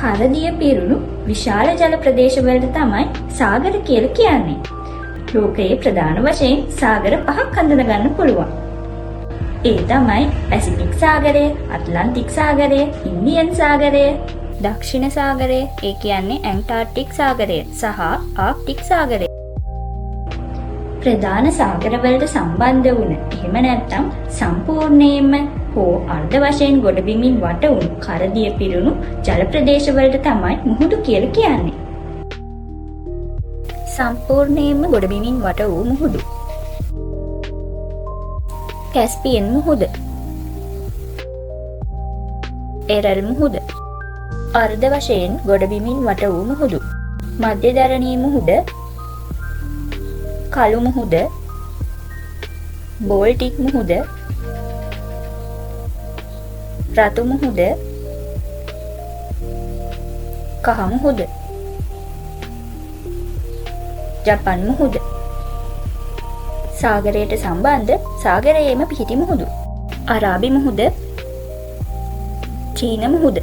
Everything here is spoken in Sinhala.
කරදිය පිරුණු විශාල ජල ප්‍රදේශවලට තමයි සාගර කියලා කියන්නේ. ලෝකයේ ප්‍රධාන වශයෙන් සාගර 5ක් හඳුනගන්න පුළුවන්. ඒ තමයි පැසිෆික් සාගරය, ඇට්ලන්ටික් සාගරය, ඉන්දියන් සාගරය, දක්ෂිණ සාගරය, ඒ කියන්නේ ඇන්ටාර්ක්ටික් සාගරය සහ ආර්ක්ටික් සාගරය. ප්‍රධාන සාගරවලට සම්බන්ධ වුණ, එහෙම නැත්නම් සම්පූර්ණයෙන්ම හෝ අර්ධ වශයෙන් ගොඩබිමින් වට වුණු කරදිය පිරුණු ජල ප්‍රදේශවලට තමයි මුහුදු කියලා කියන්නේ. සම්පූර්ණයෙන්ම ගොඩබිමින් වට වූ මුහුදු. කැස්පියන් මුහුද, එරල් මුහුද, අර්ධ වශයෙන් ගොඩබිමින් වට වූ මුහුදු, මධ්‍යධරණී මුහුද, කළු මුහුද, බෝල්ටික් මුහුද, රතු මුහුද, කහ මුහුද, ජපන් මුහුද. සාගරයට සම්බන්ධ සාගරයේම පිහිටි මුහුදු. අරාබි මුහුද, චීන මුහුද.